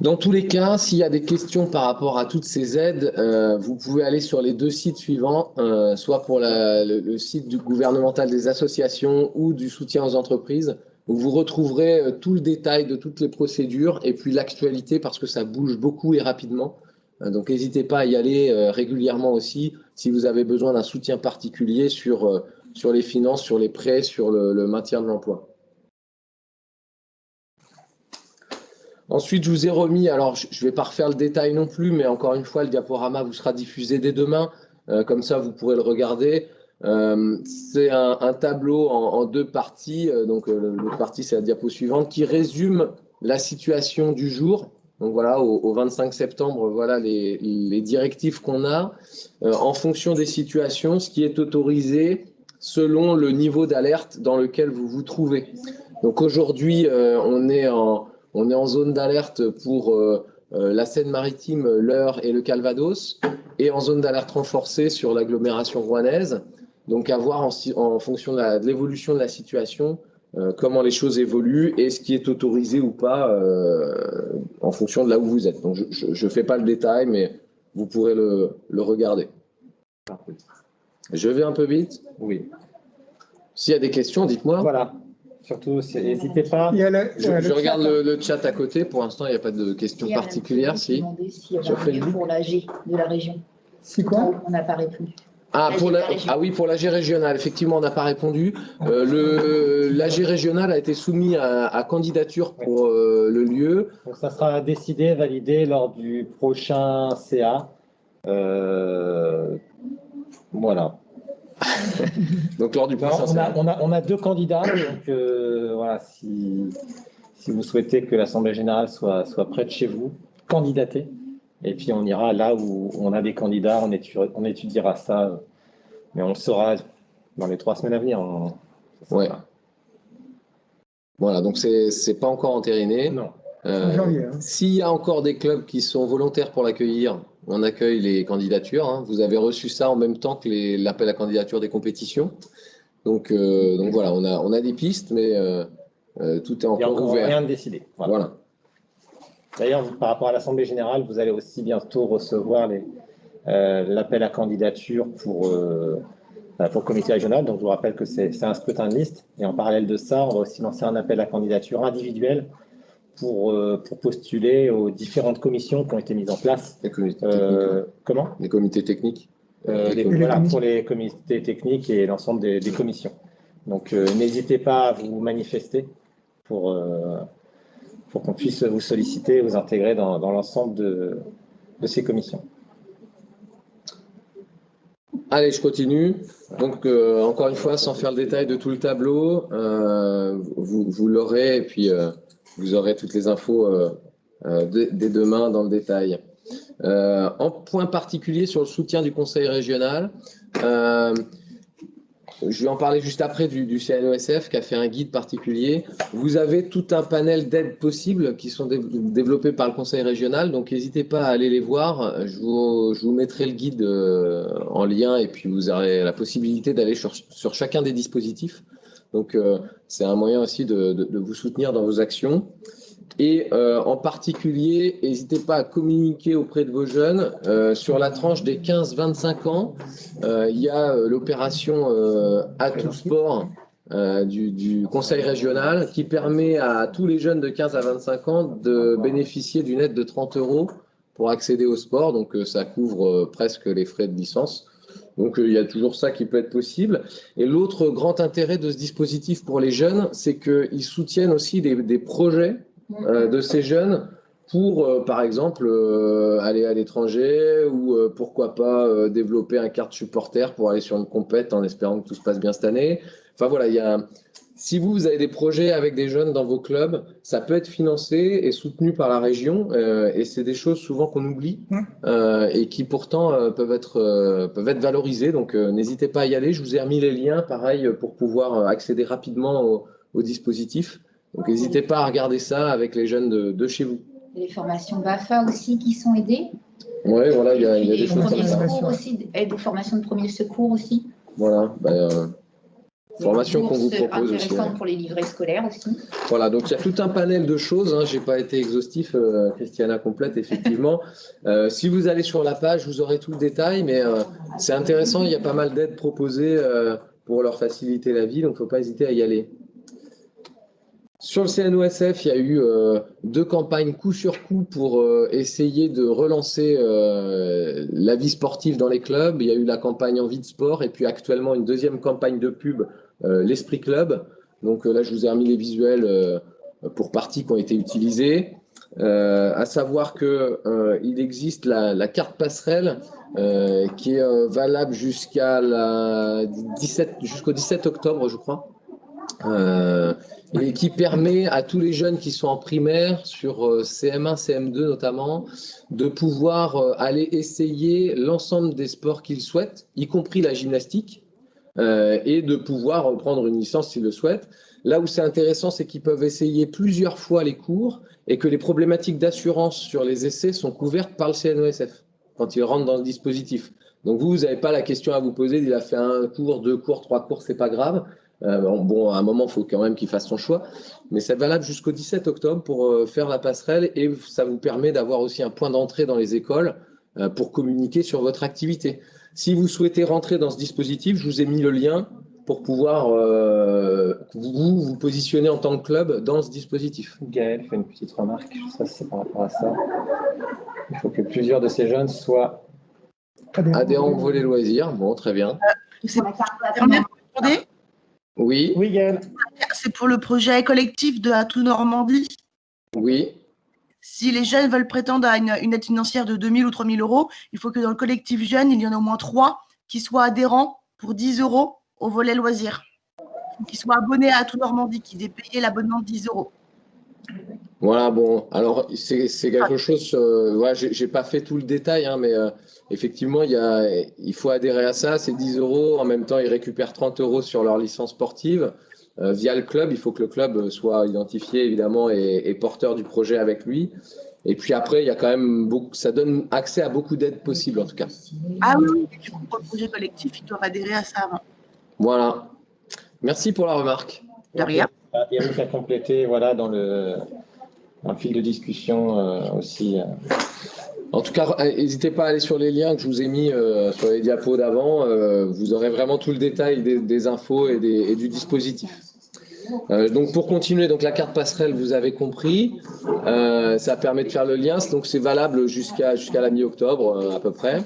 Dans tous les cas, s'il y a des questions par rapport à toutes ces aides, vous pouvez aller sur les 2 sites suivants, soit pour le site du gouvernemental des associations ou du soutien aux entreprises, où vous retrouverez tout le détail de toutes les procédures et puis l'actualité parce que ça bouge beaucoup et rapidement. Donc n'hésitez pas à y aller régulièrement aussi si vous avez besoin d'un soutien particulier sur les finances, sur les prêts, sur le maintien de l'emploi. Ensuite, je vous ai remis, alors je ne vais pas refaire le détail non plus, mais encore une fois, le diaporama vous sera diffusé dès demain. Comme ça, vous pourrez le regarder. C'est un tableau en 2 parties. Donc, l'autre partie, c'est la diapo suivante, qui résume la situation du jour. Donc, voilà, au 25 septembre, voilà les directives qu'on a. En fonction des situations, ce qui est autorisé selon le niveau d'alerte dans lequel vous vous trouvez. Donc, aujourd'hui, on est en zone d'alerte pour la Seine-Maritime, l'Eure et le Calvados, et en zone d'alerte renforcée sur l'agglomération rouennaise. Donc, à voir en fonction de l'évolution de la situation, comment les choses évoluent et ce qui est autorisé ou pas en fonction de là où vous êtes. Donc, je ne fais pas le détail, mais vous pourrez le regarder. Je vais un peu vite. Oui. S'il y a des questions, dites-moi. Voilà. Surtout, n'hésitez pas. Je regarde le chat à côté. Pour l'instant, il n'y a pas de questions particulières. Si. S'il y avait un lieu pour l'AG de la région. C'est quoi? On n'a pas répondu. Oui, pour l'AG régional, effectivement, on n'a pas répondu. L'AG régional a été soumis à candidature pour le lieu. Donc, ça sera décidé, validé lors du prochain CA. Voilà. Donc, lors du prochain CA. On a 2 candidats. Donc, voilà, si vous souhaitez que l'Assemblée générale soit près de chez vous, candidatez. Et puis, on ira là où on a des candidats, on étudiera ça. Mais on le saura dans les 3 semaines à venir. Ouais. Voilà, donc c'est pas encore entériné. Non. S'il y a encore des clubs qui sont volontaires pour l'accueillir, on accueille les candidatures. Hein. Vous avez reçu ça en même temps que l'appel à candidature des compétitions. Donc voilà, on a des pistes, mais tout est encore ouvert. Rien de décidé. Voilà. D'ailleurs, par rapport à l'Assemblée générale, vous allez aussi bientôt recevoir l'appel à candidature pour le comité régional. Donc, je vous rappelle que c'est un scrutin de liste. Et en parallèle de ça, on va aussi lancer un appel à candidature individuel pour postuler aux différentes commissions qui ont été mises en place. Les comités techniques. Comment? Les comités techniques. Voilà, pour les comités techniques et l'ensemble des commissions. Donc, n'hésitez pas à vous manifester pour qu'on puisse vous solliciter, vous intégrer dans l'ensemble de ces commissions. Allez, je continue. Donc, encore une fois, sans faire le détail de tout le tableau, vous l'aurez et puis vous aurez toutes les infos dès demain dans le détail. En point particulier sur le soutien du conseil régional, je vais en parler juste après du CNESF qui a fait un guide particulier. Vous avez tout un panel d'aides possibles qui sont développés par le conseil régional, donc n'hésitez pas à aller les voir. Je vous mettrai le guide en lien et puis vous aurez la possibilité d'aller sur chacun des dispositifs. Donc c'est un moyen aussi de vous soutenir dans vos actions. Et en particulier, n'hésitez pas à communiquer auprès de vos jeunes. Sur la tranche des 15-25 ans, il y a l'opération Atout Sport du Conseil régional qui permet à tous les jeunes de 15 à 25 ans de bénéficier d'une aide de 30 € pour accéder au sport. Donc ça couvre presque les frais de licence. Donc il y a toujours ça qui peut être possible. Et l'autre grand intérêt de ce dispositif pour les jeunes, c'est qu'ils soutiennent aussi des projets de ces jeunes pour, par exemple, aller à l'étranger ou pourquoi pas développer un carte supporter pour aller sur une compète en espérant que tout se passe bien cette année. Enfin voilà, si vous avez des projets avec des jeunes dans vos clubs, ça peut être financé et soutenu par la région et c'est des choses souvent qu'on oublie et qui pourtant peuvent être valorisées. Donc n'hésitez pas à y aller. Je vous ai remis les liens, pareil, pour pouvoir accéder rapidement au dispositif. Donc n'hésitez pas à regarder ça avec les jeunes de chez vous. Les formations BAFA aussi qui sont aidées. Oui, voilà, il y a Et des choses comme premiers ça. secours aussi, aide aux formations de premiers secours aussi. Voilà, formation qu'on vous Bourses propose aussi. intéressantes Ouais. pour les livrets scolaires aussi. Voilà, donc il y a tout un panel de choses. Hein. Je n'ai pas été exhaustif, Christiana complète, effectivement. Si vous allez sur la page, vous aurez tout le détail, mais c'est intéressant, il y a pas mal d'aides proposées pour leur faciliter la vie, donc il ne faut pas hésiter à y aller. Sur le CNOSF, il y a eu 2 campagnes coup sur coup pour essayer de relancer la vie sportive dans les clubs. Il y a eu la campagne Envie de sport et puis actuellement une 2e campagne de pub, l'Esprit Club. Donc là, je vous ai remis les visuels pour parties qui ont été utilisées. À savoir qu'il existe la carte passerelle qui est valable jusqu'au 17 octobre, je crois. Et qui permet à tous les jeunes qui sont en primaire, sur CM1, CM2 notamment, de pouvoir aller essayer l'ensemble des sports qu'ils souhaitent, y compris la gymnastique, et de pouvoir en prendre une licence s'ils le souhaitent. Là où c'est intéressant, c'est qu'ils peuvent essayer plusieurs fois les cours et que les problématiques d'assurance sur les essais sont couvertes par le CNOSF quand ils rentrent dans le dispositif. Donc vous n'avez pas la question à vous poser, il a fait 1 cours, 2 cours, 3 cours, c'est pas grave. Bon, à un moment, il faut quand même qu'il fasse son choix, mais c'est valable jusqu'au 17 octobre pour faire la passerelle et ça vous permet d'avoir aussi un point d'entrée dans les écoles pour communiquer sur votre activité. Si vous souhaitez rentrer dans ce dispositif, je vous ai mis le lien pour pouvoir vous positionner en tant que club dans ce dispositif. Gaël fait une petite remarque, je ne sais pas si c'est par rapport à ça. Il faut que plusieurs de ces jeunes soient adhérents au volet loisirs. Bon, très bien. C'est Pour la carte permet de demander. Oui, Oui, Gaël. C'est pour le projet collectif de Atout Normandie. oui. Si les jeunes veulent prétendre à une aide financière de 2 000 ou 3 000 euros, il faut que dans le collectif jeune, il y en ait au moins 3 qui soient adhérents pour 10 euros au volet loisirs. Qui soient abonnés à Atout Normandie, qui aient payé l'abonnement de 10 euros. Voilà, bon, alors c'est quelque chose, ouais, j'ai pas fait tout le détail, hein, mais effectivement, il faut adhérer à ça, c'est 10 euros. En même temps, ils récupèrent 30 euros sur leur licence sportive via le club. Il faut que le club soit identifié, évidemment, et porteur du projet avec lui. Et puis après, il y a quand même ça donne accès à beaucoup d'aides possibles, en tout cas. Ah oui, et du coup, pour le projet collectif, ils doivent adhérer à ça avant. Voilà. Merci pour la remarque. De rien. Eric a complété voilà, dans le fil de discussion aussi. En tout cas, n'hésitez pas à aller sur les liens que je vous ai mis sur les diapos d'avant. Vous aurez vraiment tout le détail des infos et du dispositif. Donc pour continuer, donc la carte passerelle, vous avez compris, ça permet de faire le lien, donc c'est valable jusqu'à la mi-octobre à peu près.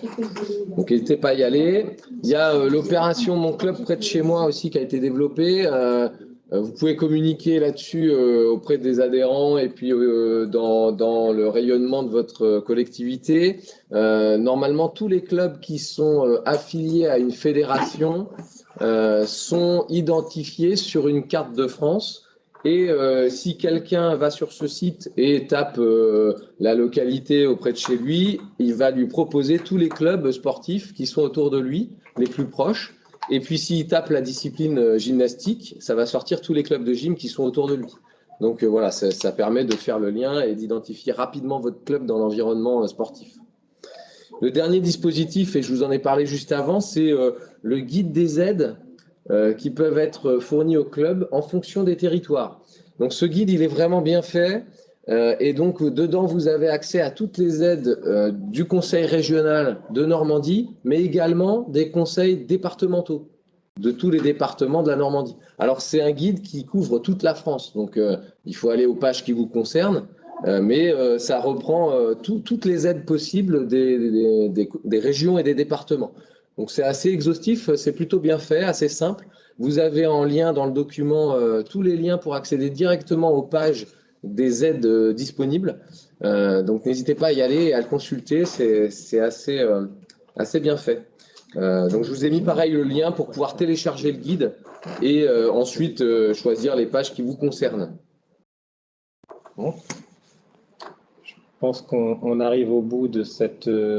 Donc n'hésitez pas à y aller. Il y a l'opération Mon Club près de chez moi aussi qui a été développée. Vous pouvez communiquer là-dessus auprès des adhérents et puis dans le rayonnement de votre collectivité. Normalement, tous les clubs qui sont affiliés à une fédération sont identifiés sur une carte de France. Et si quelqu'un va sur ce site et tape la localité auprès de chez lui, il va lui proposer tous les clubs sportifs qui sont autour de lui, les plus proches. Et puis s'il tape la discipline gymnastique, ça va sortir tous les clubs de gym qui sont autour de lui. Donc voilà, ça permet de faire le lien et d'identifier rapidement votre club dans l'environnement sportif. Le dernier dispositif, et je vous en ai parlé juste avant, c'est le guide des aides qui peuvent être fournis au club en fonction des territoires. Donc ce guide, il est vraiment bien fait. Et donc dedans, vous avez accès à toutes les aides du conseil régional de Normandie, mais également des conseils départementaux de tous les départements de la Normandie. Alors c'est un guide qui couvre toute la France, donc il faut aller aux pages qui vous concernent, mais ça reprend toutes les aides possibles des régions et des départements. Donc c'est assez exhaustif, c'est plutôt bien fait, assez simple. Vous avez en lien dans le document tous les liens pour accéder directement aux pages des aides disponibles. Donc n'hésitez pas à y aller et à le consulter, c'est assez bien fait. Donc je vous ai mis pareil le lien pour pouvoir télécharger le guide et ensuite choisir les pages qui vous concernent. Bon. Je pense qu'on arrive au bout de cette